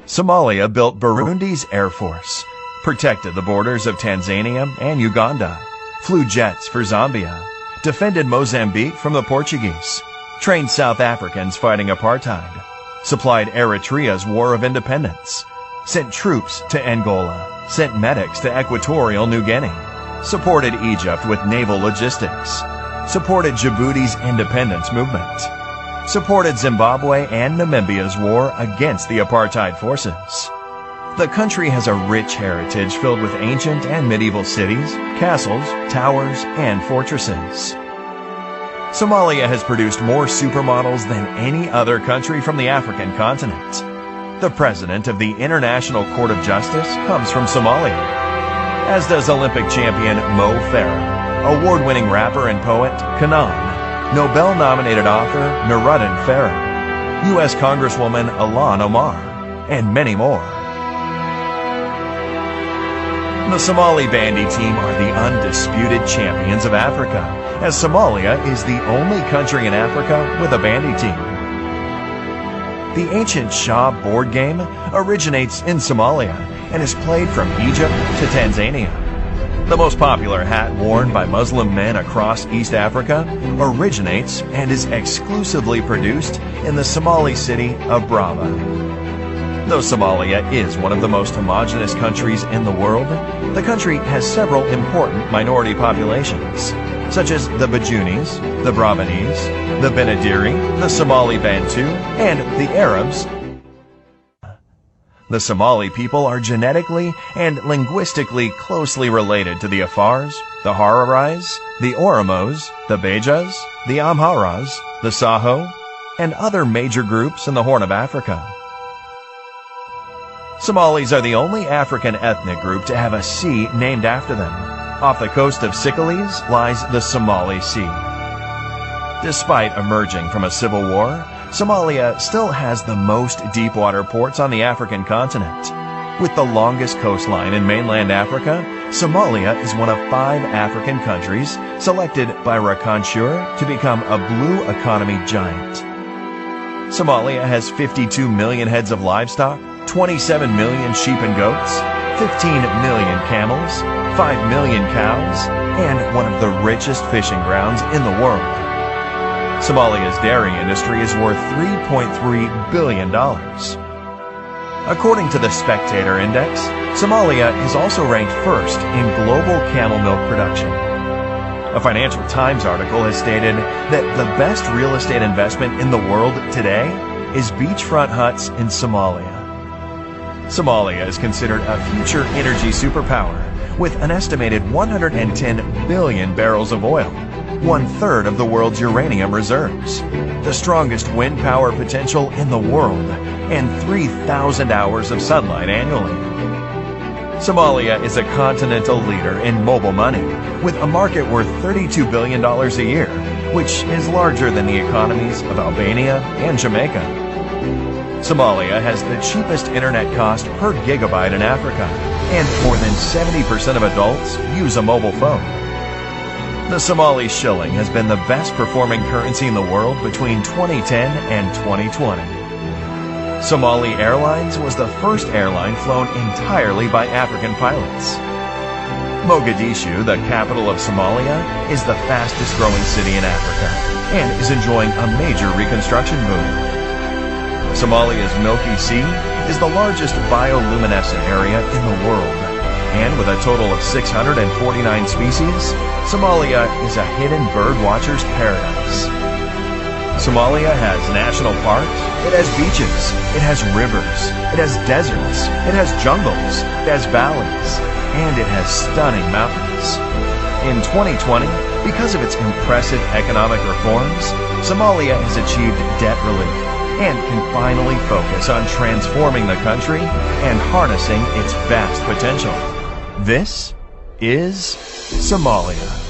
Somalia built Burundi's air force, protected the borders of Tanzania and Uganda, flew jets for Zambia, defended Mozambique from the Portuguese, trained South Africans fighting apartheid, supplied Eritrea's War of Independence, sent troops to Angola, sent medics to Equatorial New Guinea, supported Egypt with naval logistics, supported Djibouti's independence movement, supported Zimbabwe and Namibia's war against the apartheid forces. The country has a rich heritage filled with ancient and medieval cities, castles, towers, and fortresses. Somalia has produced more supermodels than any other country from the African continent. The president of the International Court of Justice comes from Somalia, as does Olympic champion Mo Farah, award-winning rapper and poet Kanan, Nobel-nominated author Nuruddin Farah, U.S. Congresswoman Ilhan Omar, and many more. The Somali bandy team are the undisputed champions of Africa, as Somalia is the only country in Africa with a bandy team. The ancient Shah board game originates in Somalia and is played from Egypt to Tanzania. The most popular hat worn by Muslim men across East Africa originates and is exclusively produced in the Somali city of Brava. Though Somalia is one of the most homogeneous countries in the world, the country has several important minority populations, such as the Bajunis, the Brabanese, the Benadiri, the Somali Bantu, and the Arabs. The Somali people are genetically and linguistically closely related to the Afars, the Hararais, the Oromos, the Bejas, the Amharas, the Saho, and other major groups in the Horn of Africa. Somalis are the only African ethnic group to have a sea named after them. Off the coast of Sicily lies the Somali Sea. Despite emerging from a civil war, Somalia still has the most deep-water ports on the African continent. With the longest coastline in mainland Africa, Somalia is one of 5 African countries selected by Rakanshur to become a blue economy giant. Somalia has 52 million heads of livestock, 27 million sheep and goats, 15 million camels, 5 million cows, and one of the richest fishing grounds in the world. Somalia's dairy industry is worth $3.3 billion. According to the Spectator Index, Somalia is also ranked first in global camel milk production. A Financial Times article has stated that the best real estate investment in the world today is beachfront huts in Somalia. Somalia is considered a future energy superpower with an estimated 110 billion barrels of oil, 1/3 of the world's uranium reserves, the strongest wind power potential in the world, and 3,000 hours of sunlight annually. Somalia is a continental leader in mobile money, with a market worth $32 billion a year, which is larger than the economies of Albania and Jamaica. Somalia has the cheapest internet cost per gigabyte in Africa, and more than 70% of adults use a mobile phone. The Somali shilling has been the best performing currency in the world between 2010 and 2020. Somali Airlines was the first airline flown entirely by African pilots. Mogadishu, the capital of Somalia, is the fastest growing city in Africa and is enjoying a major reconstruction boom. Somalia's Milky Sea is the largest bioluminescent area in the world, and with a total of 649 species, Somalia is a hidden bird watcher's paradise. Somalia has national parks, it has beaches, it has rivers, it has deserts, it has jungles, it has valleys, and it has stunning mountains. In 2020, because of its impressive economic reforms, Somalia has achieved debt relief and can finally focus on transforming the country and harnessing its vast potential. This is Somalia.